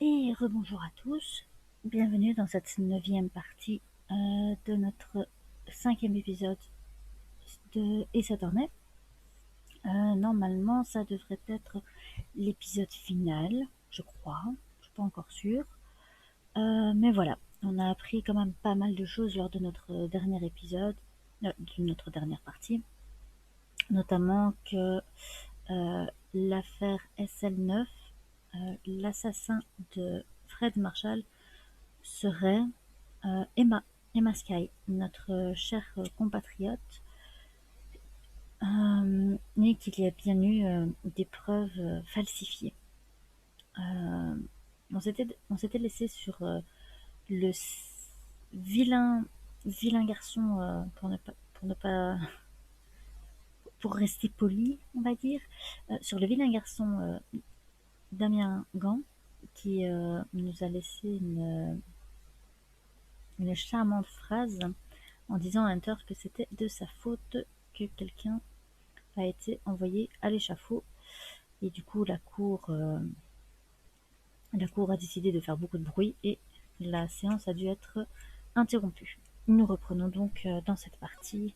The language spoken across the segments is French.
Et rebonjour à tous, bienvenue dans cette 9e partie de notre 5e épisode de Ace Attorney. Normalement, ça devrait être l'épisode final, je crois, je suis pas encore sûre. Mais voilà, on a appris quand même pas mal de choses lors de notre dernier épisode, de notre dernière partie, notamment que l'affaire SL9, l'assassin de Fred Marshall, serait Emma Sky, notre chère compatriote, et qu'il y a bien eu des preuves falsifiées. On s'était laissé sur le vilain garçon, pour ne pas pour rester poli, on va dire, sur le vilain garçon Damien Gand, qui nous a laissé une charmante phrase en disant à Hunter que c'était de sa faute que quelqu'un a été envoyé à l'échafaud. Et du coup, la cour a décidé de faire beaucoup de bruit et la séance a dû être interrompue. Nous reprenons donc dans cette partie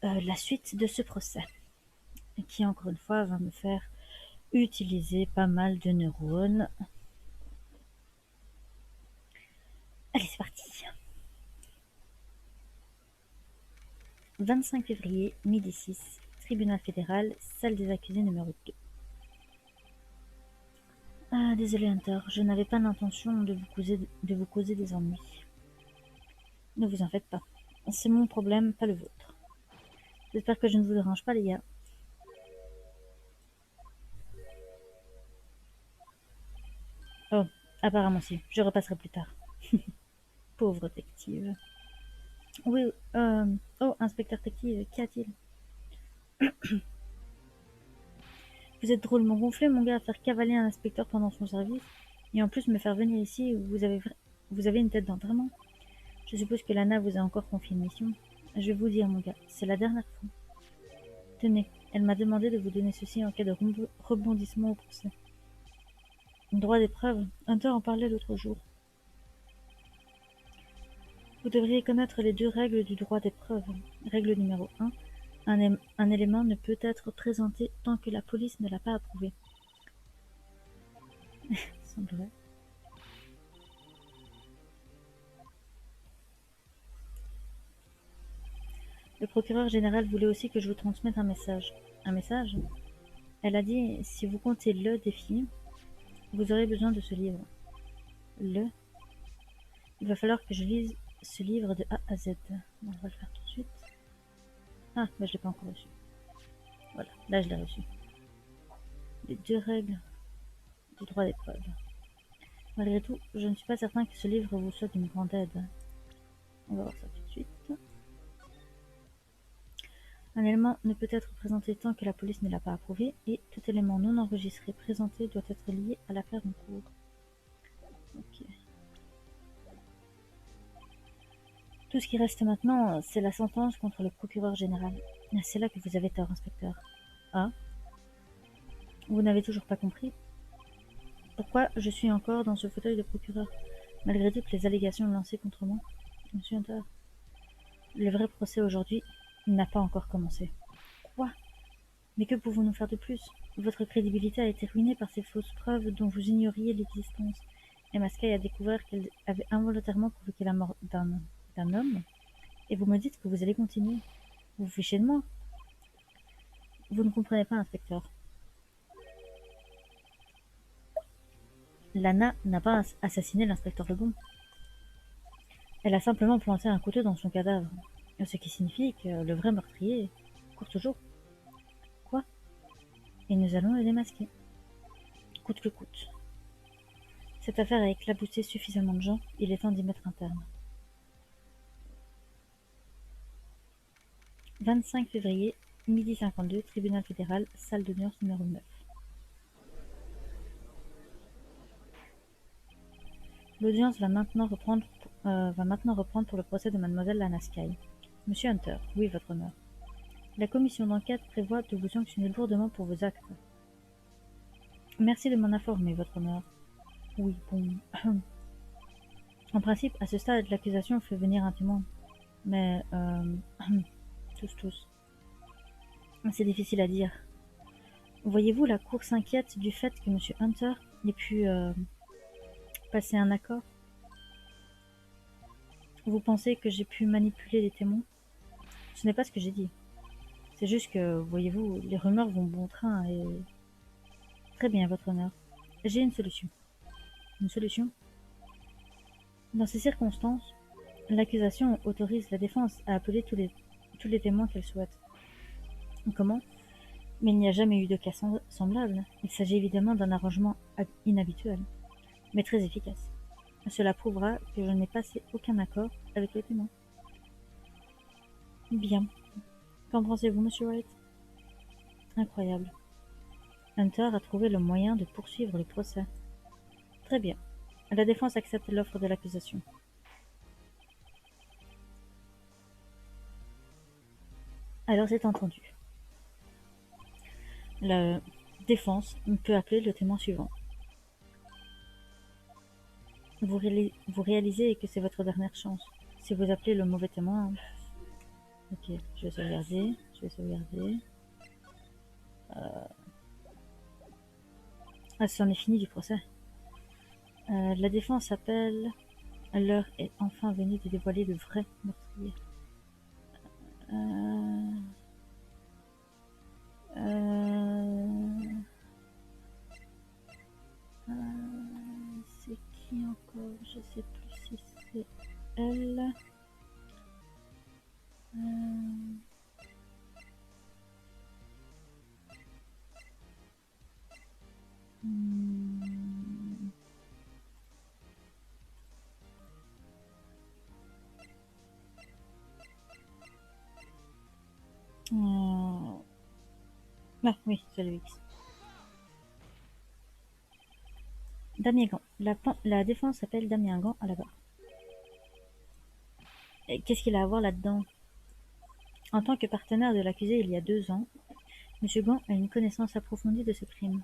la suite de ce procès, qui encore une fois va me faire utiliser pas mal de neurones. Allez, c'est parti. 25 février, midi 6, tribunal fédéral, salle des accusés numéro 2. Ah, désolé Hunter, je n'avais pas l'intention de vous causer des ennuis. Ne vous en faites pas. C'est mon problème, pas le vôtre. J'espère que je ne vous dérange pas, les gars. Oh, apparemment si. Je repasserai plus tard. Pauvre détective. Oui, oh, inspecteur détective, qu'y a-t-il? Vous êtes drôlement gonflé, mon gars, à faire cavaler un inspecteur pendant son service, et en plus me faire venir ici où vous avez une tête d'enterrement. Je suppose que Lana vous a encore confié une mission. Je vais vous dire, mon gars, c'est la dernière fois. Tenez, elle m'a demandé de vous donner ceci en cas de rebondissement au procès. Droit d'épreuve, Hunter en parlait l'autre jour. Vous devriez connaître les 2 règles du droit d'épreuve. Règle numéro 1. Un élément ne peut être présenté tant que la police ne l'a pas approuvé. Semblerait. Le procureur général voulait aussi que je vous transmette un message. Un message? Elle a dit, si vous comptez le défi, vous aurez besoin de ce livre. Il va falloir que je lise ce livre de A à Z. On va le faire tout de suite. Ah, mais je l'ai pas encore reçu. Voilà, là je l'ai reçu. Les 2 règles du droit d'épreuve. Malgré tout, je ne suis pas certain que ce livre vous soit d'une grande aide. On va voir ça tout de suite. Un élément ne peut être présenté tant que la police ne l'a pas approuvé, et tout élément non enregistré présenté doit être lié à l'affaire en cours. Ok. Tout ce qui reste maintenant, c'est la sentence contre le procureur général. C'est là que vous avez tort, inspecteur. Ah? Vous n'avez toujours pas compris? Pourquoi je suis encore dans ce fauteuil de procureur, malgré toutes les allégations lancées contre moi? Monsieur Hunter, le vrai procès aujourd'hui n'a pas encore commencé. Quoi? Mais que pouvons-nous faire de plus? Votre crédibilité a été ruinée par ces fausses preuves dont vous ignoriez l'existence. Emma Sky a découvert qu'elle avait involontairement provoqué la mort d'un homme, et vous me dites que vous allez continuer. Vous vous fichez de moi? Vous ne comprenez pas, inspecteur. Lana n'a pas assassiné l'inspecteur Lebon. Elle a simplement planté un couteau dans son cadavre, ce qui signifie que le vrai meurtrier court toujours. Quoi? Et nous allons le démasquer. Coûte que coûte. Cette affaire a éclaboussé suffisamment de gens, il est temps d'y mettre un terme. 25 février, midi 52, tribunal fédéral, salle d'audience numéro 9. L'audience va maintenant reprendre pour le procès de mademoiselle Lana Sky. Monsieur Hunter, oui, votre honneur. La commission d'enquête prévoit de vous sanctionner lourdement pour vos actes. Merci de m'en informer, votre honneur. Oui, bon. En principe, à ce stade, l'accusation fait venir un témoin. Mais, tous. C'est difficile à dire. Voyez-vous, la cour s'inquiète du fait que Monsieur Hunter ait pu passer un accord. Vous pensez que j'ai pu manipuler les témoins? Ce n'est pas ce que j'ai dit. C'est juste que, voyez-vous, les rumeurs vont bon train et... Très bien, votre honneur. J'ai une solution. Une solution? Dans ces circonstances, l'accusation autorise la défense à appeler tous les témoins qu'elle souhaite. Comment? Mais il n'y a jamais eu de cas semblable. Il s'agit évidemment d'un arrangement inhabituel, mais très efficace. Cela prouvera que je n'ai passé aucun accord avec le témoin. Bien. Qu'en pensez-vous, monsieur Wright? Incroyable. Hunter a trouvé le moyen de poursuivre le procès. Très bien. La défense accepte l'offre de l'accusation. Alors c'est entendu. La défense peut appeler le témoin suivant. Vous réalisez que c'est votre dernière chance. Si vous appelez le mauvais témoin... Ok, je vais sauvegarder. Ah, c'en est fini du procès. La défense appelle... L'heure est enfin venue de dévoiler le vrai meurtrier. Euh... C'est qui encore? Je sais plus si c'est elle. Hmm. Ah oui, c'est le X. Damien Gant. La défense s'appelle Damien Gant à la barre. Qu'est-ce qu'il a à voir là-dedans? En tant que partenaire de l'accusé il y a 2 ans, Monsieur Gant a une connaissance approfondie de ce crime.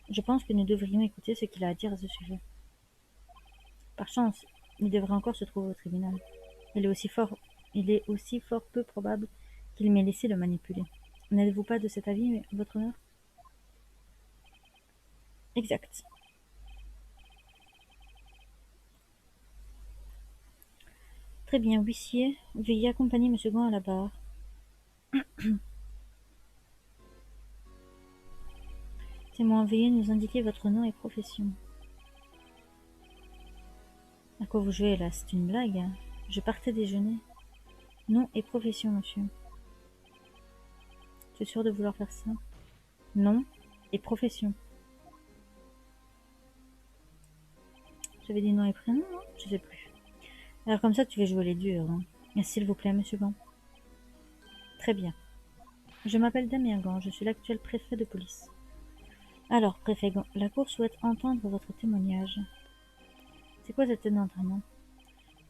Je pense que nous devrions écouter ce qu'il a à dire à ce sujet. Par chance, il devrait encore se trouver au tribunal. Il est aussi fort peu probable qu'il m'ait laissé le manipuler. N'êtes-vous pas de cet avis, votre honneur? Exact. Très bien, huissier, veuillez accompagner Monsieur Gant à la barre. Témoin, veuillez nous indiquer votre nom et profession. À quoi vous jouez là? C'est une blague? Je partais déjeuner. Nom et profession, monsieur. Tu es sûr de vouloir faire ça? Nom et profession. J'avais dit nom et prénom, non? Je sais plus. Alors comme ça, tu vas jouer les durs. Hein. S'il vous plaît, monsieur Gant. Très bien. Je m'appelle Damien Gant, je suis l'actuel préfet de police. Alors, préfet Gant, la cour souhaite entendre votre témoignage. C'est quoi cette entraînement?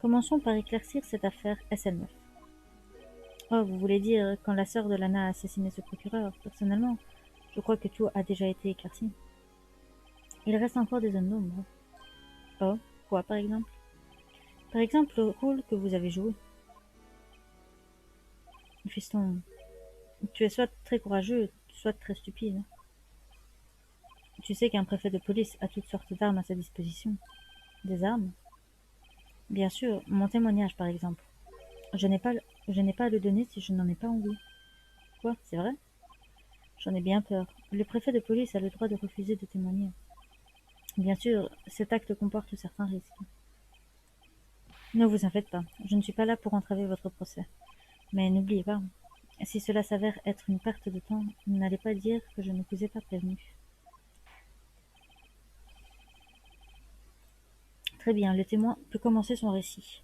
Commençons par éclaircir cette affaire SL9. Oh, vous voulez dire quand la sœur de Lana a assassiné ce procureur? Personnellement, je crois que tout a déjà été éclairci. Il reste encore des zones d'ombre. Oh, quoi par exemple? Par exemple, le rôle que vous avez joué. Fiston, tu es soit très courageux, soit très stupide. Tu sais qu'un préfet de police a toutes sortes d'armes à sa disposition. Des armes? Bien sûr, mon témoignage par exemple. Je n'ai pas à le donner si je n'en ai pas envie. Quoi, c'est vrai? J'en ai bien peur. Le préfet de police a le droit de refuser de témoigner. Bien sûr, cet acte comporte certains risques. Ne vous en faites pas, je ne suis pas là pour entraver votre procès. Mais n'oubliez pas, si cela s'avère être une perte de temps, n'allez pas dire que je ne vous ai pas prévenu. Très bien, le témoin peut commencer son récit.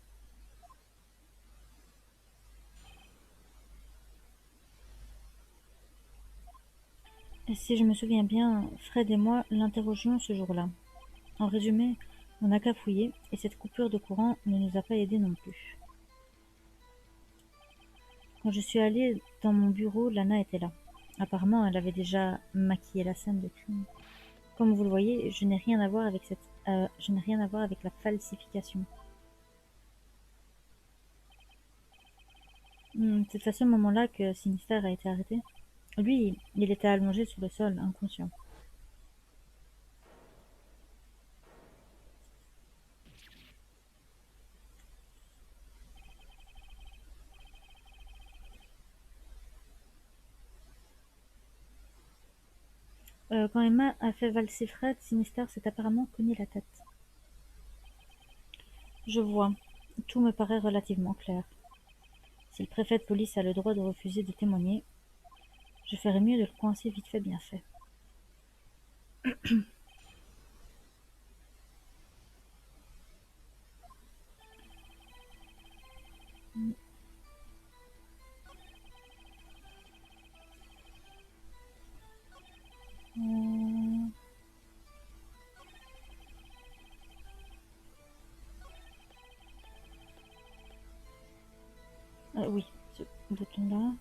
Si je me souviens bien, Fred et moi l'interrogions ce jour-là. En résumé, on n'a qu'à fouiller, et cette coupure de courant ne nous a pas aidés non plus. Quand je suis allée dans mon bureau, Lana était là. Apparemment, elle avait déjà maquillé la scène de crime. Comme vous le voyez, je n'ai rien à voir avec la falsification. C'est à ce moment-là que Sinister a été arrêté. Lui, il était allongé sur le sol, inconscient. Quand Emma a fait valser Fred, Sinister s'est apparemment cogné la tête. Je vois. Tout me paraît relativement clair. Si le préfet de police a le droit de refuser de témoigner, je ferais mieux de le coincer vite fait bien fait. Euh, oui, ce bouton-là.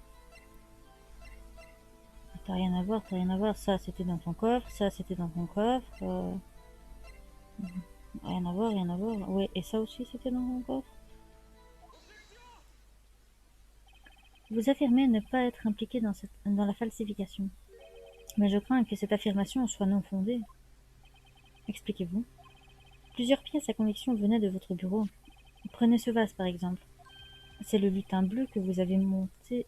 T'as rien à voir, t'as rien à voir. Ça, c'était dans ton coffre. Ça, c'était dans ton coffre. Rien à voir, rien à voir. Ouais, et ça aussi, c'était dans ton coffre. Vous affirmez ne pas être impliqué dans la falsification. Mais je crains que cette affirmation soit non fondée. Expliquez-vous. Plusieurs pièces à conviction venaient de votre bureau. Prenez ce vase, par exemple. C'est le lutin bleu que vous avez monté.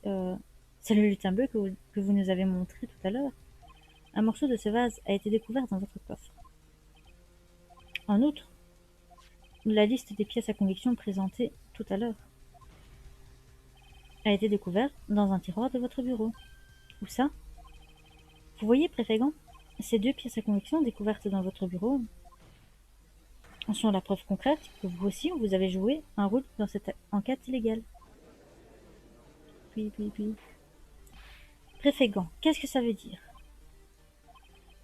C'est le lutin bleu que vous nous avez montré tout à l'heure. Un morceau de ce vase a été découvert dans votre coffre. En outre, la liste des pièces à conviction présentée tout à l'heure a été découverte dans un tiroir de votre bureau. Où ça? Vous voyez, préfet Gant, ces deux pièces à conviction découvertes dans votre bureau en sont la preuve concrète que vous aussi vous avez joué un rôle dans cette enquête illégale. Puis. Préfet Gant, qu'est-ce que ça veut dire?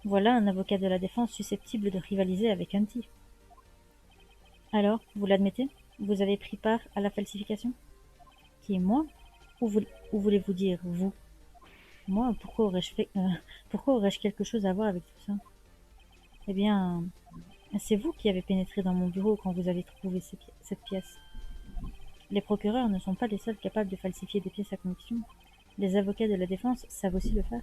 Voilà un avocat de la défense susceptible de rivaliser avec Hunty. Alors, vous l'admettez? Vous avez pris part à la falsification? Qui est moi? Ou voulez-vous dire vous? Moi, pourquoi aurais-je quelque chose à voir avec tout ça? Eh bien, c'est vous qui avez pénétré dans mon bureau quand vous avez trouvé cette pièce. Les procureurs ne sont pas les seuls capables de falsifier des pièces à conviction. Les avocats de la défense savent aussi le faire.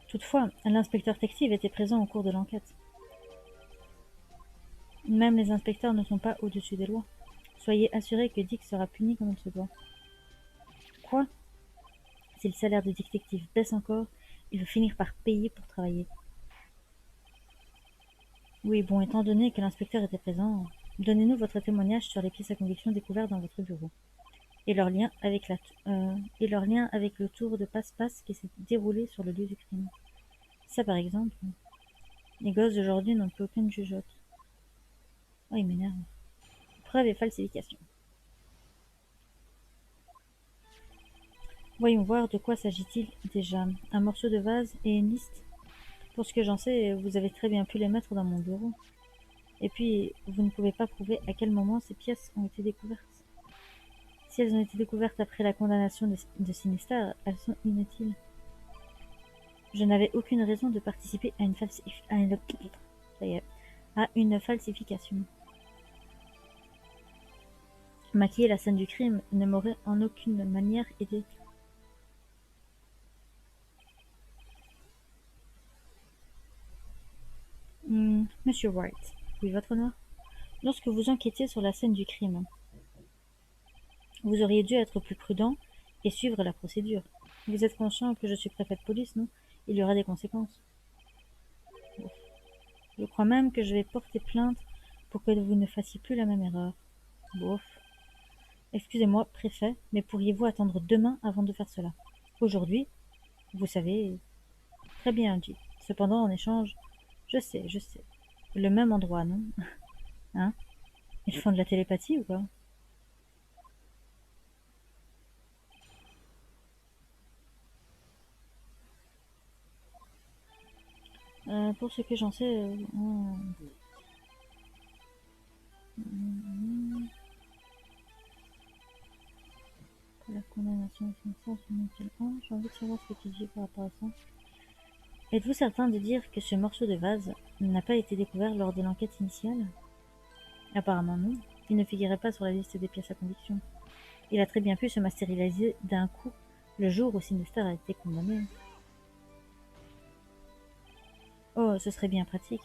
Toutefois, l'inspecteur Textive était présent au cours de l'enquête. Même les inspecteurs ne sont pas au-dessus des lois. Soyez assurés que Dick sera puni comme il se doit. Quoi? Si le salaire de détective baisse encore, il va finir par payer pour travailler. Oui, bon, étant donné que l'inspecteur était présent, donnez-nous votre témoignage sur les pièces à conviction découvertes dans votre bureau et leur lien avec le tour de passe-passe qui s'est déroulé sur le lieu du crime. Ça, par exemple, les gosses d'aujourd'hui n'ont plus aucune jugeote. Oh, il m'énerve. Preuve et falsification. Voyons voir de quoi s'agit-il déjà. Un morceau de vase et une liste. Pour ce que j'en sais, vous avez très bien pu les mettre dans mon bureau. Et puis, vous ne pouvez pas prouver à quel moment ces pièces ont été découvertes. Si elles ont été découvertes après la condamnation de Sinister, elles sont inutiles. Je n'avais aucune raison de participer à une falsification. Maquiller la scène du crime ne m'aurait en aucune manière aidé. Monsieur Wright, oui, votre honneur. Lorsque vous enquêtiez sur la scène du crime, vous auriez dû être plus prudent et suivre la procédure. Vous êtes conscient que je suis préfet de police, non? Il y aura des conséquences. Je crois même que je vais porter plainte pour que vous ne fassiez plus la même erreur. Bof. Excusez-moi, préfet, mais pourriez-vous attendre demain avant de faire cela? Aujourd'hui, vous savez... Très bien dit. Cependant, en échange, je sais. Le même endroit, non? Hein? Ils font de la télépathie ou quoi? Pour ce que j'en sais... La condamnation est sincère, j'ai envie de savoir ce que tu dis par rapport à ça. Êtes-vous certain de dire que ce morceau de vase n'a pas été découvert lors de l'enquête initiale? Apparemment non. Il ne figurait pas sur la liste des pièces à conviction. Il a très bien pu se matérialiser d'un coup le jour où Sinister a été condamné. Oh, ce serait bien pratique.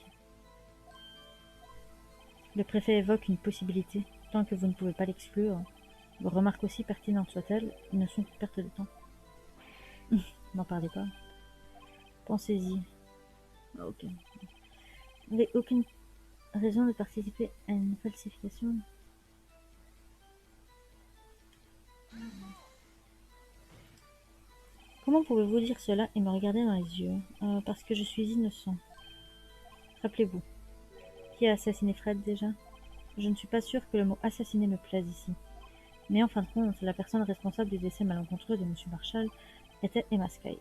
Le préfet évoque une possibilité. Tant que vous ne pouvez pas l'exclure, vos remarques aussi pertinentes soient-elles, ne sont qu'une perte de temps. N'en parlez pas. Pensez-y. Ok. Vous n'avez aucune raison de participer à une falsification. Comment pouvez-vous dire cela et me regarder dans les yeux? Parce que je suis innocent. Rappelez-vous. Qui a assassiné Fred déjà? Je ne suis pas sûre que le mot assassiner me plaise ici. Mais en fin de compte, la personne responsable du décès malencontreux de M. Marshall était Emma Sky.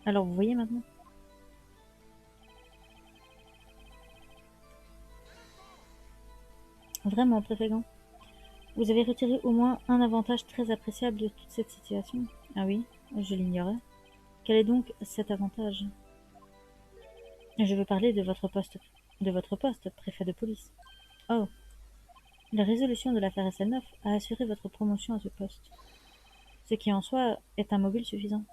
Alors vous voyez maintenant? Vraiment, préfet Gant. Vous avez retiré au moins un avantage très appréciable de toute cette situation. Ah oui, je l'ignorais. Quel est donc cet avantage? Je veux parler de votre poste, préfet de police. Oh, la résolution de l'affaire SL9 a assuré votre promotion à ce poste, ce qui en soi est un mobile suffisant.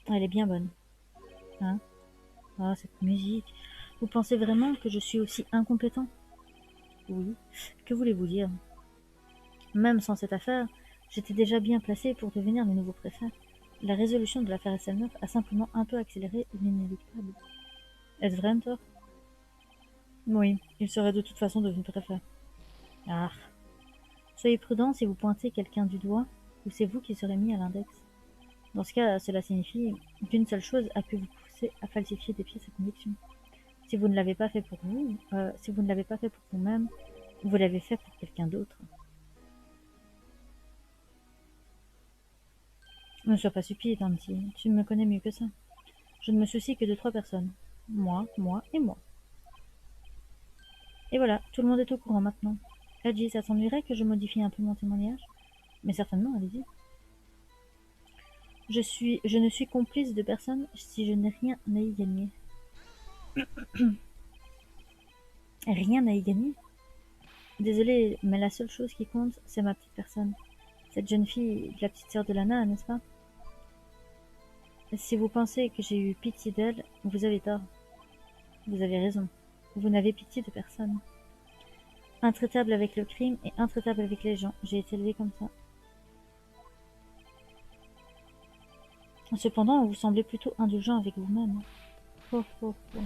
Elle est bien bonne. Hein? Ah, cette musique. Vous pensez vraiment que je suis aussi incompétent? Oui. Que voulez-vous dire? Même sans cette affaire, j'étais déjà bien placé pour devenir le nouveau préfet. La résolution de l'affaire SL9 a simplement un peu accéléré l'inéluctable. Est-ce vrai, Hunter? Oui, il serait de toute façon devenu préfet. Ah. Soyez prudent si vous pointez quelqu'un du doigt, ou c'est vous qui serez mis à l'index. Dans ce cas, cela signifie qu'une seule chose a pu vous pousser à falsifier des pièces à conviction. Si vous ne l'avez pas fait pour vous, si vous ne l'avez pas fait pour vous-même, vous l'avez fait pour quelqu'un d'autre. Ne sois pas stupide, Auntie, tu me connais mieux que ça. Je ne me soucie que de 3 personnes. Moi et moi. Et voilà, tout le monde est au courant maintenant. Edgy, ça t'ennuierait que je modifie un peu mon témoignage? Mais certainement, allez-y. Je ne suis complice de personne si je n'ai rien à y gagner. Rien à y gagner? Désolée, mais la seule chose qui compte, c'est ma petite personne. Cette jeune fille, la petite sœur de Lana, n'est-ce pas? Si vous pensez que j'ai eu pitié d'elle, vous avez tort. Vous avez raison. Vous n'avez pitié de personne. Intraitable avec le crime et intraitable avec les gens. J'ai été élevée comme ça. Cependant, vous semblez plutôt indulgent avec vous-même. Oh, oh, oh.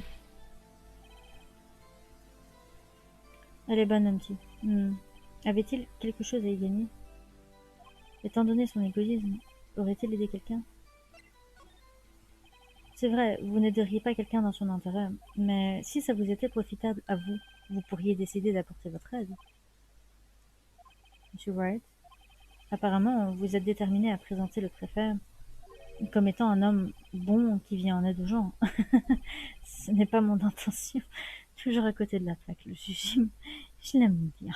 Elle est bonne, Humpty. Avait-il quelque chose à y gagner? Étant donné son égoïsme, aurait-il aidé quelqu'un? C'est vrai, vous n'aideriez pas quelqu'un dans son intérêt, mais si ça vous était profitable à vous, vous pourriez décider d'apporter votre aide. Monsieur Wright, apparemment, vous êtes déterminé à présenter le préfet comme étant un homme bon qui vient en aide aux gens. Ce n'est pas mon intention. Toujours à côté de la plaque, le juge, je l'aime bien.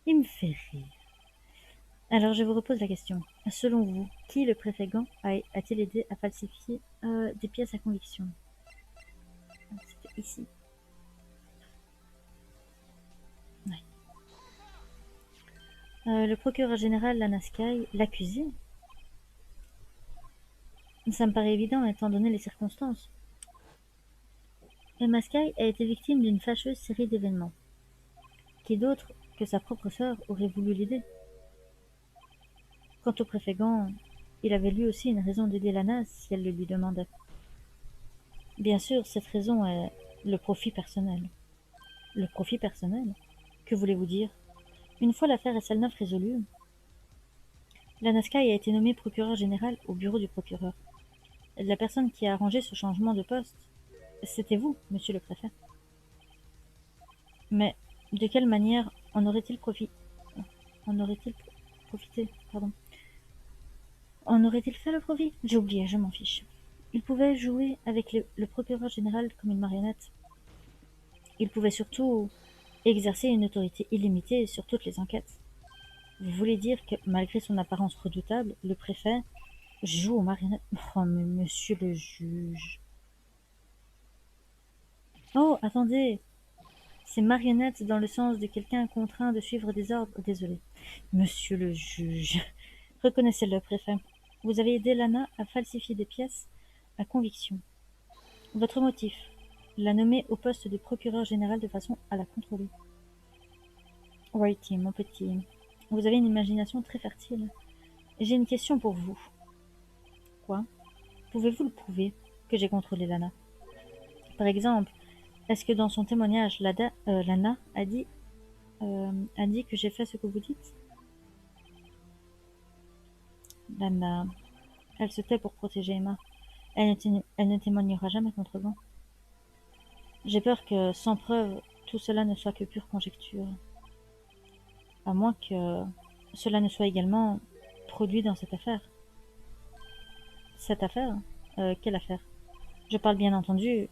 Il me fait rire. Alors je vous repose la question. Selon vous, qui le préfet Gant a-t-il aidé à falsifier des pièces à conviction? C'était ici. Ouais. Le procureur général Lana Sky, l'accusé? Ça me paraît évident étant donné les circonstances. Emma Sky a été victime d'une fâcheuse série d'événements. Qui d'autre que sa propre sœur aurait voulu l'aider? Quant au préfet Gant, il avait lui aussi une raison d'aider Lana si elle le lui demandait. Bien sûr, cette raison est le profit personnel. Le profit personnel? Que voulez-vous dire? Une fois l'affaire SL9 résolue, Lana Sky a été nommée procureur général au bureau du procureur. La personne qui a arrangé ce changement de poste, c'était vous, monsieur le préfet. Mais de quelle manière en aurait-il profité? Pardon. En aurait-il fait le profit? J'ai oublié, je m'en fiche. Il pouvait jouer avec le procureur général comme une marionnette. Il pouvait surtout exercer une autorité illimitée sur toutes les enquêtes. Vous voulez dire que, malgré son apparence redoutable, le préfet joue aux marionnettes? Oh, mais monsieur le juge... Oh, attendez! C'est marionnette dans le sens de quelqu'un contraint de suivre des ordres. Désolé. Monsieur le juge... Reconnaissez le préfet. Vous avez aidé Lana à falsifier des pièces à conviction. Votre motif, la nommer au poste de procureur général de façon à la contrôler. Whitey, mon petit, vous avez une imagination très fertile. J'ai une question pour vous. Quoi? Pouvez-vous le prouver que j'ai contrôlé Lana? Par exemple, est-ce que dans son témoignage, Lana a dit que j'ai fait ce que vous dites? Lana, elle se tait pour protéger Emma. Elle ne témoignera jamais contre Gant. J'ai peur que, sans preuve, tout cela ne soit que pure conjecture. À moins que cela ne soit également produit dans cette affaire. Cette affaire? Quelle affaire? Je parle bien entendu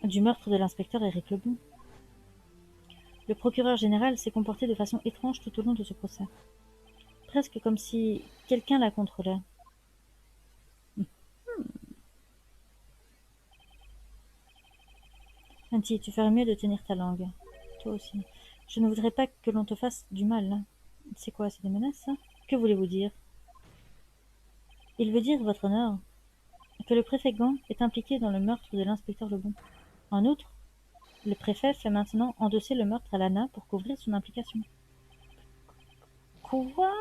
du meurtre de l'inspecteur Eric Lebon. Le procureur général s'est comporté de façon étrange tout au long de ce procès. Presque comme si quelqu'un la contrôlait. Auntie, tu ferais mieux de tenir ta langue. Toi aussi. Je ne voudrais pas que l'on te fasse du mal. C'est quoi, c'est des menaces, ça? Que voulez-vous dire? Il veut dire, votre honneur, que le préfet Gant est impliqué dans le meurtre de l'inspecteur Lebon. En outre, le préfet fait maintenant endosser le meurtre à Lana pour couvrir son implication. Quoi?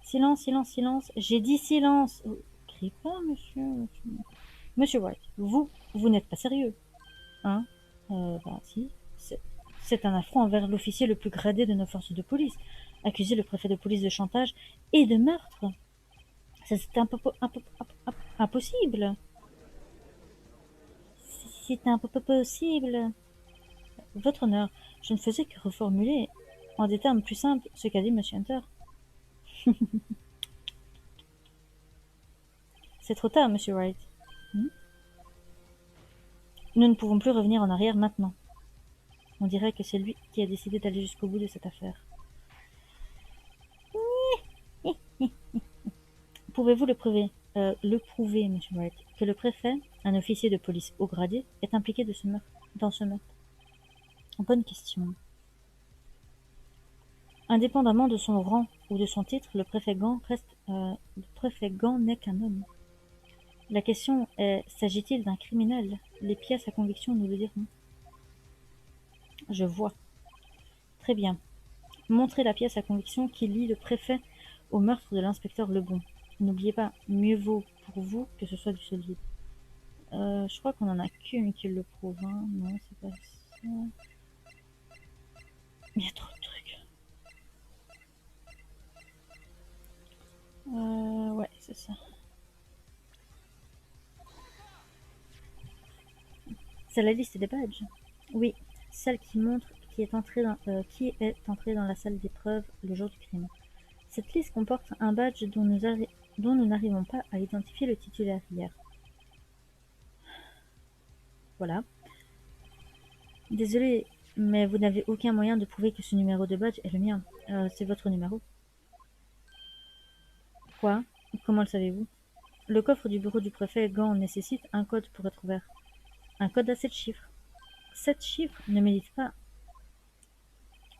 Silence, silence, silence. J'ai dit silence. Oh, criez pas, monsieur. Monsieur White, vous n'êtes pas sérieux. Hein? Bah si. C'est un affront envers l'officier le plus gradé de nos forces de police. Accuser le préfet de police de chantage et de meurtre. C'est impossible. C'est impossible. Votre honneur, je ne faisais que reformuler, en des termes plus simples, ce qu'a dit Monsieur Hunter. C'est trop tard, Monsieur Wright. Nous ne pouvons plus revenir en arrière maintenant. On dirait que c'est lui qui a décidé d'aller jusqu'au bout de cette affaire. Pouvez-vous le prouver, Monsieur Wright, que le préfet, un officier de police haut gradé, est impliqué dans ce meurtre? Bonne question. Indépendamment de son rang ou de son titre, le préfet Gant n'est qu'un homme. La question est, s'agit-il d'un criminel? Les pièces à conviction nous le diront. Je vois. Très bien. Montrez la pièce à conviction qui lie le préfet au meurtre de l'inspecteur Lebon. N'oubliez pas, mieux vaut pour vous que ce soit du solide. Je crois qu'on en a qu'une qui le prouve. Hein. Non, c'est pas ça. Il y a trop de trucs. Ouais, c'est ça. C'est la liste des badges. Oui, celle qui montre qui est entré dans la salle d'épreuve le jour du crime. Cette liste comporte un badge dont nous n'arrivons pas à identifier le titulaire hier. Voilà. Désolé, mais vous n'avez aucun moyen de prouver que ce numéro de badge est le mien. C'est votre numéro. Quoi? Comment le savez-vous? Le coffre du bureau du préfet Gant nécessite un code pour être ouvert. Un code à 7 chiffres. 7 chiffres ne médite pas.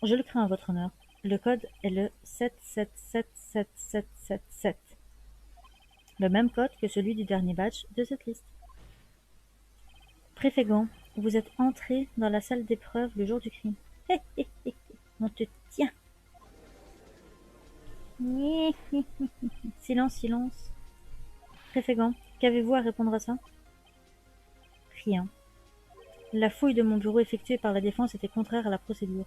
Je le crains à votre honneur. Le code est le 777777. Le même code que celui du dernier badge de cette liste. Préfet Gant, vous êtes entré dans la salle d'épreuve le jour du crime. Hé, hé, hé, on te tient. Silence, silence. Préfet Gant, qu'avez-vous à répondre à ça? Rien. La fouille de mon bureau effectuée par la défense était contraire à la procédure.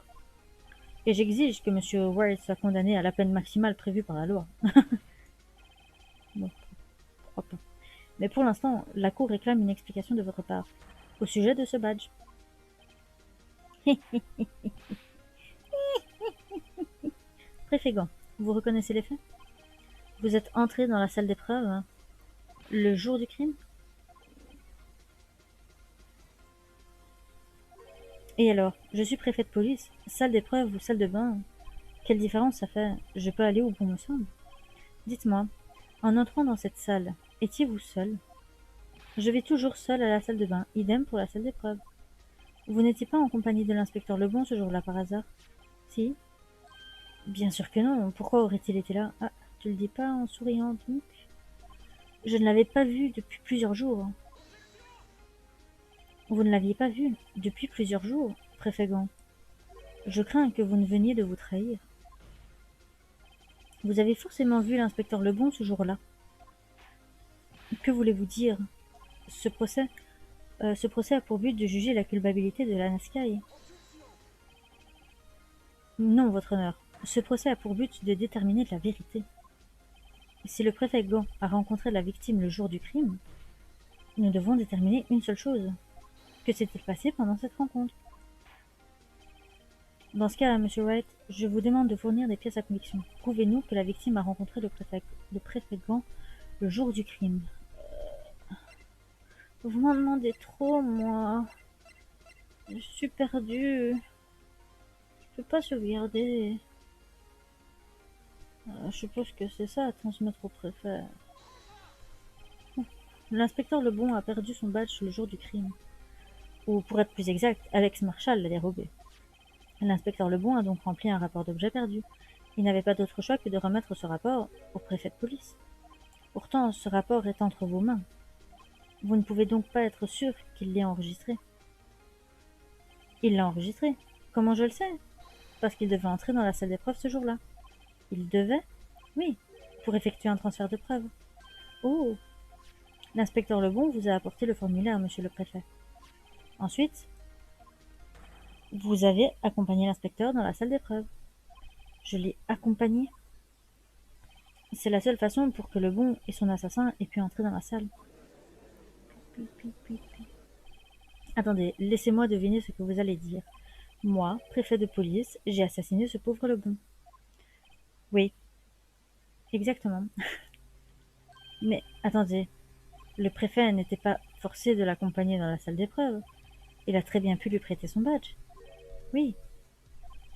Et j'exige que M. Wright soit condamné à la peine maximale prévue par la loi. Bon, pourquoi pas. Mais pour l'instant, la Cour réclame une explication de votre part au sujet de ce badge. Préfet Gant, vous reconnaissez les faits? Vous êtes entré dans la salle d'épreuve, hein? Le jour du crime? Et alors, je suis préfet de police, salle d'épreuve ou salle de bain, quelle différence ça fait? Je peux aller où bon me semble. Dites-moi, en entrant dans cette salle, étiez-vous seul? Je vais toujours seul à la salle de bain, idem pour la salle d'épreuve. Vous n'étiez pas en compagnie de l'inspecteur Lebon ce jour-là par hasard? Si? Bien sûr que non, pourquoi aurait-il été là? Ah, tu le dis pas en souriant donc? Je ne l'avais pas vu depuis plusieurs jours. Vous ne l'aviez pas vu depuis plusieurs jours, préfet Gand. Je crains que vous ne veniez de vous trahir. Vous avez forcément vu l'inspecteur Lebon ce jour-là. Que voulez-vous dire? Ce procès, ce procès a pour but de juger la culpabilité de Lana Skye. Non, votre honneur. Ce procès a pour but de déterminer la vérité. Si le préfet Gand a rencontré la victime le jour du crime, nous devons déterminer une seule chose. Que s'est-il passé pendant cette rencontre? Dans ce cas, monsieur Wright, je vous demande de fournir des pièces à conviction. Prouvez-nous que la victime a rencontré le préfet Gand le jour du crime. Vous m'en demandez trop, moi. Je suis perdue. Je peux pas sauvegarder. Je suppose que c'est ça à transmettre au préfet. L'inspecteur Lebon a perdu son badge le jour du crime. Ou pour être plus exact, Alex Marshall l'a dérobé. L'inspecteur Lebon a donc rempli un rapport d'objet perdu. Il n'avait pas d'autre choix que de remettre ce rapport au préfet de police. Pourtant, ce rapport est entre vos mains. Vous ne pouvez donc pas être sûr qu'il l'ait enregistré. Il l'a enregistré. Comment je le sais? Parce qu'il devait entrer dans la salle d'épreuve ce jour-là. Il devait? Oui, pour effectuer un transfert de preuves. Oh! L'inspecteur Lebon vous a apporté le formulaire, monsieur le préfet. Ensuite, vous avez accompagné l'inspecteur dans la salle d'épreuve. Je l'ai accompagné. C'est la seule façon pour que Lebon et son assassin aient pu entrer dans la salle. Attendez, laissez-moi deviner ce que vous allez dire. Moi, préfet de police, j'ai assassiné ce pauvre Lebon. Oui, exactement. Mais attendez, le préfet n'était pas forcé de l'accompagner dans la salle d'épreuve. Il a très bien pu lui prêter son badge. Oui.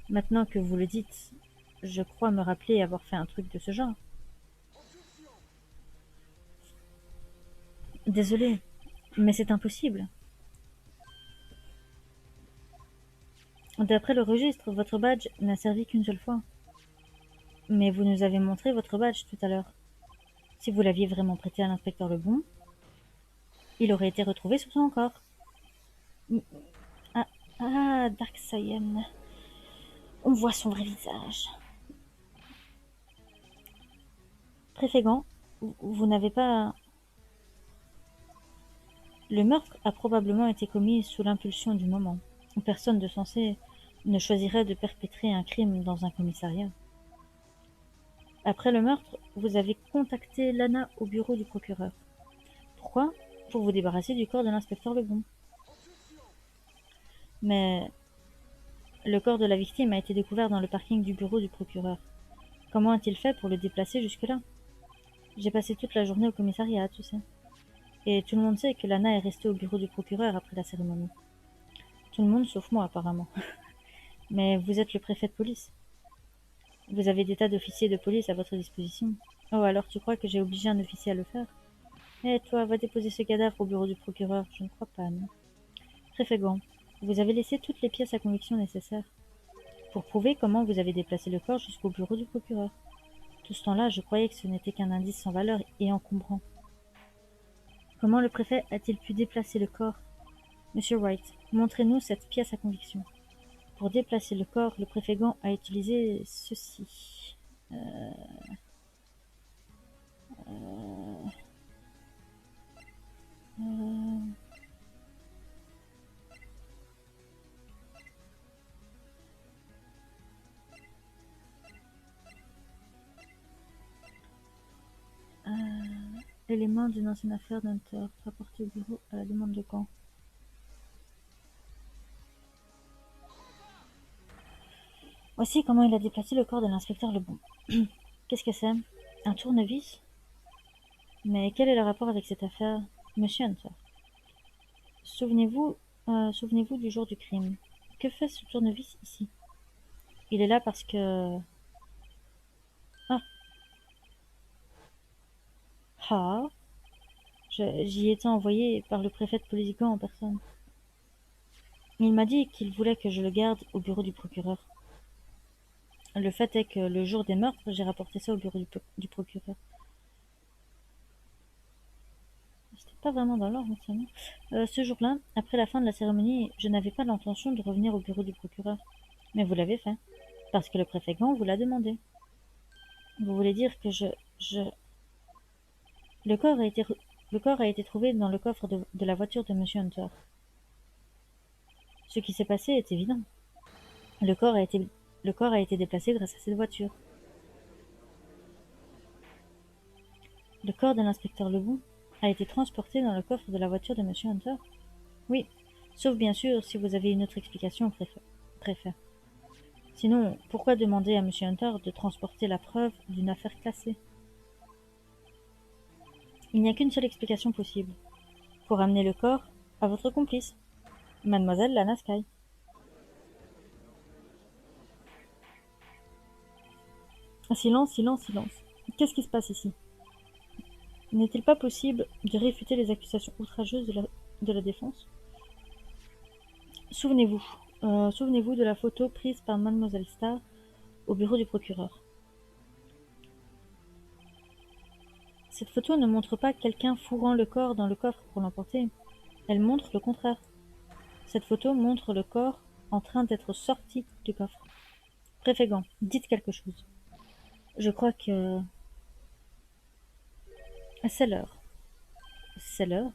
Maintenant que vous le dites, je crois me rappeler avoir fait un truc de ce genre. Désolé, mais c'est impossible. D'après le registre, votre badge n'a servi qu'une seule fois. Mais vous nous avez montré votre badge tout à l'heure. Si vous l'aviez vraiment prêté à l'inspecteur Lebon, il aurait été retrouvé sur son corps. Ah, ah, Dark Saiyan. On voit son vrai visage. Préfet Gand, vous n'avez pas... Le meurtre a probablement été commis sous l'impulsion du moment. Personne de sensé ne choisirait de perpétrer un crime dans un commissariat. Après le meurtre, vous avez contacté Lana au bureau du procureur. Pourquoi? Pour vous débarrasser du corps de l'inspecteur Lebon. Mais le corps de la victime a été découvert dans le parking du bureau du procureur. Comment a-t-il fait pour le déplacer jusque-là? J'ai passé toute la journée au commissariat, tu sais. Et tout le monde sait que Lana est restée au bureau du procureur après la cérémonie. Tout le monde sauf moi, apparemment. Mais vous êtes le préfet de police. Vous avez des tas d'officiers de police à votre disposition. Oh, alors tu crois que j'ai obligé un officier à le faire? Eh, toi, va déposer ce cadavre au bureau du procureur. Je ne crois pas, non. Préfet Gand, vous avez laissé toutes les pièces à conviction nécessaires pour prouver comment vous avez déplacé le corps jusqu'au bureau du procureur. Tout ce temps-là, je croyais que ce n'était qu'un indice sans valeur et encombrant. Comment le préfet a-t-il pu déplacer le corps? Monsieur Wright, montrez-nous cette pièce à conviction. Pour déplacer le corps, le préfet Gand a utilisé ceci. Euh, L'élément d'une ancienne affaire d'Hunter, rapporté au bureau à la demande de Gand. Voici comment il a déplacé le corps de l'inspecteur Lebon. Qu'est-ce que c'est? Un tournevis? Mais quel est le rapport avec cette affaire, Monsieur Hunter? Souvenez-vous, souvenez-vous du jour du crime. Que fait ce tournevis ici? Il est là parce que... Ah, ah, j'y étais envoyé par le préfet de police Gand en personne. Il m'a dit qu'il voulait que je le garde au bureau du procureur. Le fait est que le jour des meurtres, j'ai rapporté ça au bureau du procureur. C'était pas vraiment dans l'ordre, ça, non? Ce jour-là, après la fin de la cérémonie, je n'avais pas l'intention de revenir au bureau du procureur. Mais vous l'avez fait, parce que le préfet Gand vous l'a demandé. Vous voulez dire que je... Le corps a été, le corps a été trouvé dans le coffre de la voiture de Monsieur Hunter. Ce qui s'est passé est évident. Le corps a été, le corps a été déplacé grâce à cette voiture. Le corps de l'inspecteur Lebon a été transporté dans le coffre de la voiture de Monsieur Hunter? Oui, sauf bien sûr si vous avez une autre explication, préfet. Sinon, pourquoi demander à Monsieur Hunter de transporter la preuve d'une affaire classée? Il n'y a qu'une seule explication possible. Pour amener le corps à votre complice, Mademoiselle Lana Skye. Silence, silence, silence. Qu'est-ce qui se passe ici? N'est-il pas possible de réfuter les accusations outrageuses de la défense? Souvenez-vous. Souvenez-vous de la photo prise par Mademoiselle Starr au bureau du procureur. Cette photo ne montre pas quelqu'un fourrant le corps dans le coffre pour l'emporter. Elle montre le contraire. Cette photo montre le corps en train d'être sorti du coffre. Préfet Gand, dites quelque chose. Je crois que... C'est l'heure. C'est l'heure?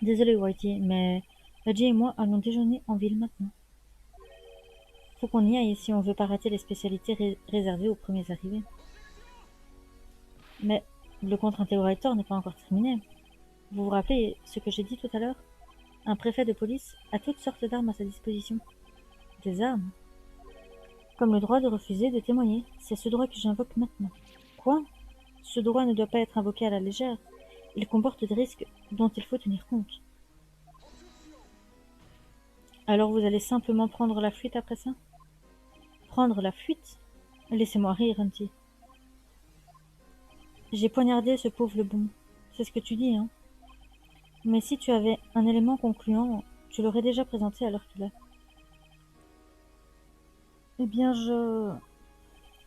Désolé, Whitey, mais Reggie et moi allons déjeuner en ville maintenant. Faut qu'on y aille si on veut pas rater les spécialités réservées aux premiers arrivés. Mais le contre-interrogatoire n'est pas encore terminé. Vous vous rappelez ce que j'ai dit tout à l'heure? Un préfet de police a toutes sortes d'armes à sa disposition. Des armes? Comme le droit de refuser de témoigner. C'est ce droit que j'invoque maintenant. Quoi? Ce droit ne doit pas être invoqué à la légère. Il comporte des risques dont il faut tenir compte. Alors vous allez simplement prendre la fuite après ça? Prendre la fuite? Laissez-moi rire, Hunty. J'ai poignardé ce pauvre Lebon. C'est ce que tu dis, hein? Mais si tu avais un élément concluant, tu l'aurais déjà présenté à l'heure qu'il est. Eh bien,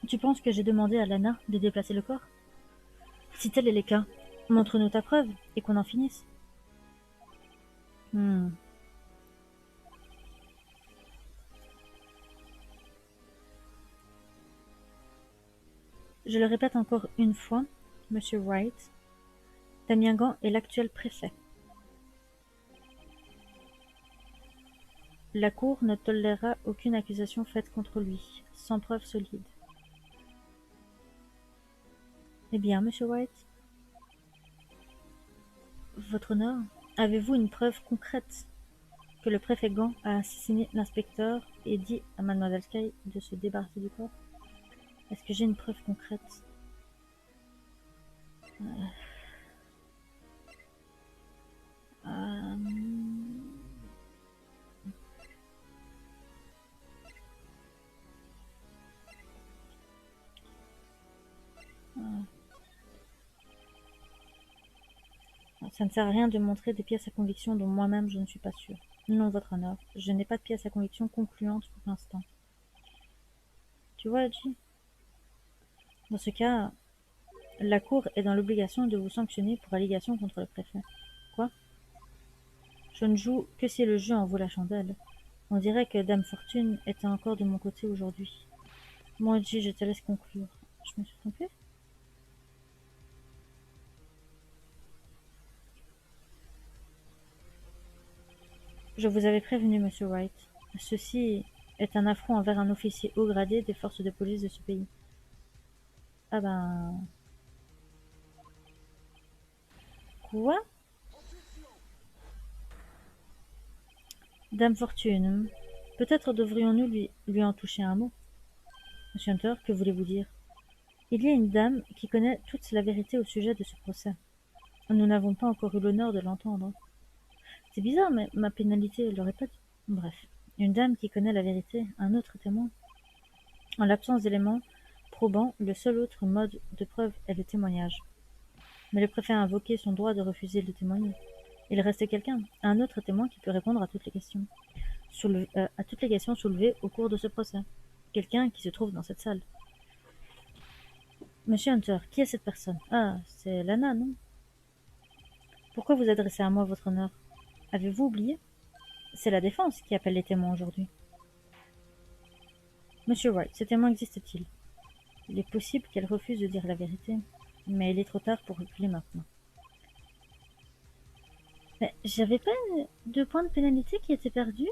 Tu penses que j'ai demandé à Lana de déplacer le corps? Si tel est le cas, montre-nous ta preuve et qu'on en finisse. Hmm. Je le répète encore une fois, Monsieur Wright, Damien Gand est l'actuel préfet. La Cour ne tolérera aucune accusation faite contre lui, sans preuve solide. Eh bien, Monsieur White, votre honneur, avez-vous une preuve concrète que le préfet Gand a assassiné l'inspecteur et dit à Mademoiselle Skye de se débarrasser du corps? Est-ce que j'ai une preuve concrète? Euh, Ça ne sert à rien de montrer des pièces à conviction dont moi-même je ne suis pas sûre. Non, votre honneur, je n'ai pas de pièces à conviction concluantes pour l'instant. Tu vois, Hadji? Dans ce cas, la Cour est dans l'obligation de vous sanctionner pour allégation contre le préfet. Quoi? Je ne joue que si le jeu en vaut la chandelle. On dirait que Dame Fortune était encore de mon côté aujourd'hui. Moi, Hadji, je te laisse conclure. Je me suis trompée? Je vous avais prévenu, Monsieur Wright. Ceci est un affront envers un officier haut gradé des forces de police de ce pays. Ah ben... Quoi? Dame Fortune, peut-être devrions-nous lui en toucher un mot. Monsieur Hunter, que voulez-vous dire? Il y a une dame qui connaît toute la vérité au sujet de ce procès. Nous n'avons pas encore eu l'honneur de l'entendre. C'est bizarre, mais ma pénalité l'aurait pas dit. Bref, une dame qui connaît la vérité, un autre témoin. En l'absence d'éléments probants, le seul autre mode de preuve est le témoignage. Mais le préfet a invoqué son droit de refuser de témoigner. Il reste quelqu'un, un autre témoin qui peut répondre à toutes les questions. À toutes les questions soulevées au cours de ce procès. Quelqu'un qui se trouve dans cette salle. Monsieur Hunter, qui est cette personne? Ah, c'est Lana, non? Pourquoi vous adressez à moi, votre honneur? Avez-vous oublié? C'est la défense qui appelle les témoins aujourd'hui. Monsieur Wright, ce témoin existe-t-il? Il est possible qu'elle refuse de dire la vérité, mais il est trop tard pour reculer maintenant. Mais j'avais pas 2 points de pénalité qui étaient perdus?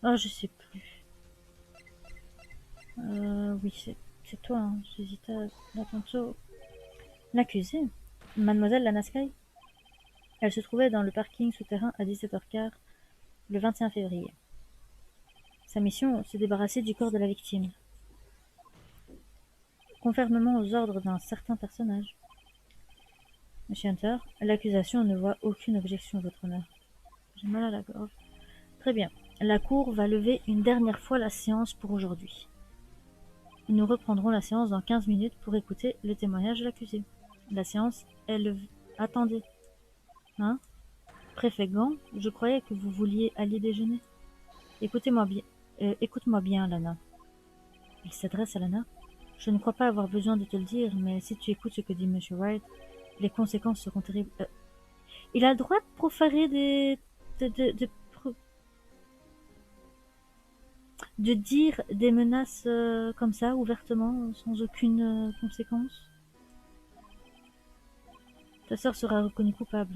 Oh, je sais plus. Oui, c'est toi, hein. J'hésitais à tantôt. L'accusée, Mademoiselle Lana Skye. Elle se trouvait dans le parking souterrain à 17h15 le 21 février. Sa mission, se débarrasser du corps de la victime. Conformément aux ordres d'un certain personnage. Monsieur Hunter, l'accusation ne voit aucune objection, votre honneur. J'ai mal à la gorge. Très bien. La Cour va lever une dernière fois la séance pour aujourd'hui. Nous reprendrons la séance dans 15 minutes pour écouter le témoignage de l'accusé. La séance est levée. Attendez. Hein? Préfet Gant, je croyais que vous vouliez aller déjeuner. Écoute-moi bien, Lana. Il s'adresse à Lana. Je ne crois pas avoir besoin de te le dire, mais si tu écoutes ce que dit Monsieur Wright, les conséquences seront terribles. Il a le droit de profarer de dire des menaces comme ça, ouvertement, sans aucune conséquence. Ta sœur sera reconnue coupable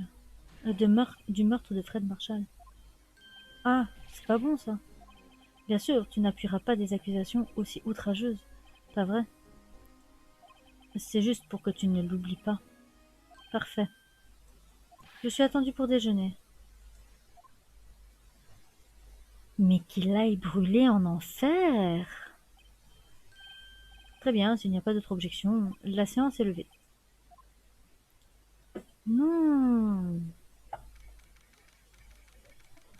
du meurtre de Fred Marshall. Ah, c'est pas bon ça. Bien sûr, tu n'appuieras pas des accusations aussi outrageuses, pas vrai? C'est juste pour que tu ne l'oublies pas. Parfait. Je suis attendu pour déjeuner. Mais qu'il aille brûler en enfer! Très bien, s'il n'y a pas d'autre objection, la séance est levée. Non!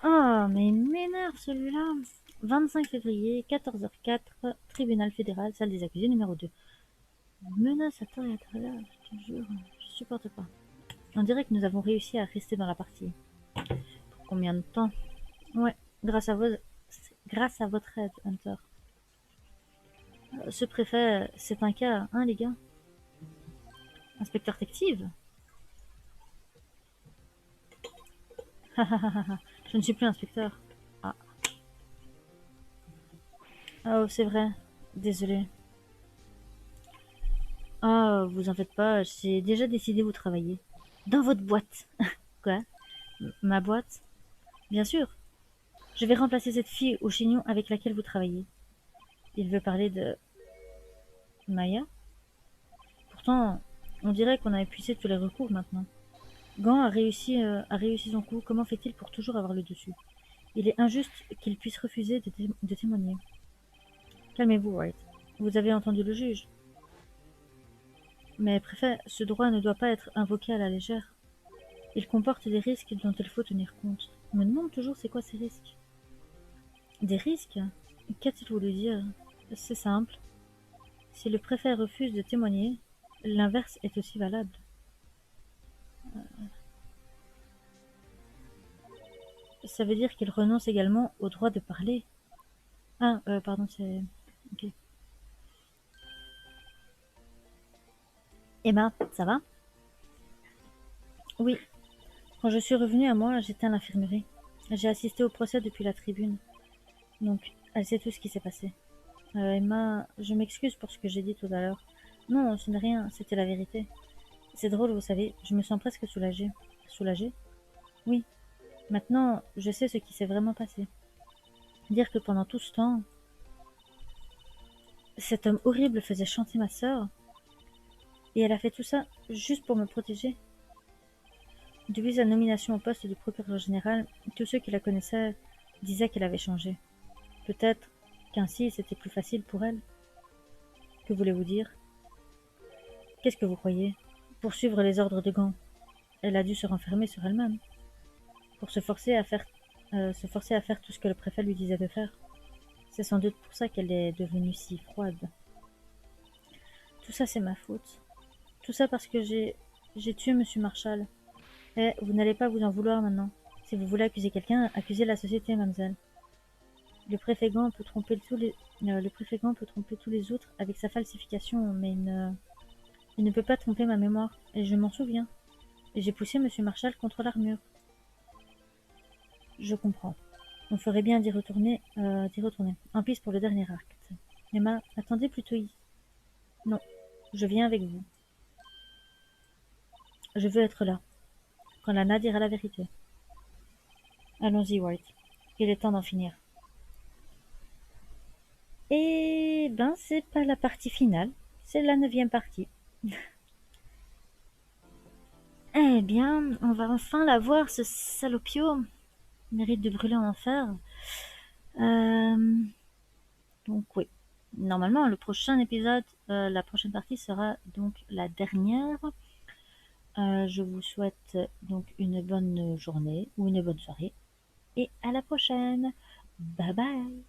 Ah, mais il m'énerve celui-là! 25 février, 14h04, tribunal fédéral, salle des accusés numéro 2. Menace à tort et à travers, je te jure, je supporte pas. On dirait que nous avons réussi à rester dans la partie. Pour combien de temps? Ouais, grâce à votre aide, Hunter. Ce préfet, c'est un cas, hein, les gars? Inspecteur détective? Je ne suis plus inspecteur. Ah. Oh, c'est vrai. Désolé. Ah, vous en faites pas, j'ai déjà décidé où travailler. Dans votre boîte. Quoi? Ma boîte? Bien sûr. Je vais remplacer cette fille au chignon avec laquelle vous travaillez. Il veut parler de Maya? Pourtant, on dirait qu'on a épuisé tous les recours maintenant. Gant a réussi son coup. Comment fait-il pour toujours avoir le dessus? Il est injuste qu'il puisse refuser de témoigner. Calmez-vous, Wright. Vous avez entendu le juge. Mais préfet, ce droit ne doit pas être invoqué à la légère. Il comporte des risques dont il faut tenir compte. Je me demande toujours c'est quoi ces risques. Des risques? Qu'a-t-il voulu dire? C'est simple. Si le préfet refuse de témoigner, l'inverse est aussi valable. Ça veut dire qu'il renonce également au droit de parler. Ah, pardon, c'est... Ok. Emma, ça va? Oui. Quand je suis revenue à moi, j'étais à l'infirmerie. J'ai assisté au procès depuis la tribune. Donc, elle sait tout ce qui s'est passé. Emma, je m'excuse pour ce que j'ai dit tout à l'heure. Non, ce n'est rien, c'était la vérité. C'est drôle, vous savez, je me sens presque soulagée. Soulagée? Oui. Maintenant, je sais ce qui s'est vraiment passé. Dire que pendant tout ce temps, cet homme horrible faisait chanter ma sœur, et elle a fait tout ça juste pour me protéger. Depuis sa nomination au poste de procureur général, tous ceux qui la connaissaient disaient qu'elle avait changé. Peut-être qu'ainsi c'était plus facile pour elle. Que voulez-vous dire? Qu'est-ce que vous croyez? Pour suivre les ordres de Gand, elle a dû se renfermer sur elle-même, pour se forcer à faire tout ce que le préfet lui disait de faire. C'est sans doute pour ça qu'elle est devenue si froide. Tout ça, c'est ma faute. Tout ça parce que j'ai tué Monsieur Marshall. Et vous n'allez pas vous en vouloir maintenant. Si vous voulez accuser quelqu'un, accusez la société, mademoiselle. Le préfet Gand peut tromper tous les autres avec sa falsification, mais il ne peut pas tromper ma mémoire, et je m'en souviens. Et j'ai poussé Monsieur Marshall contre l'armure. Je comprends. On ferait bien d'y retourner. En piste pour le dernier acte. Emma, attendez plutôt ici. Non, je viens avec vous. Je veux être là, quand Lana dira la vérité. Allons-y, White. Il est temps d'en finir. Et ben, c'est pas la partie finale, c'est la 9e partie. Eh bien, on va enfin la voir, ce salopio. Il mérite de brûler en enfer. Euh, donc oui. Normalement, le prochain épisode, la prochaine partie sera donc la dernière. Je vous souhaite donc une bonne journée ou une bonne soirée. Et à la prochaine. Bye bye.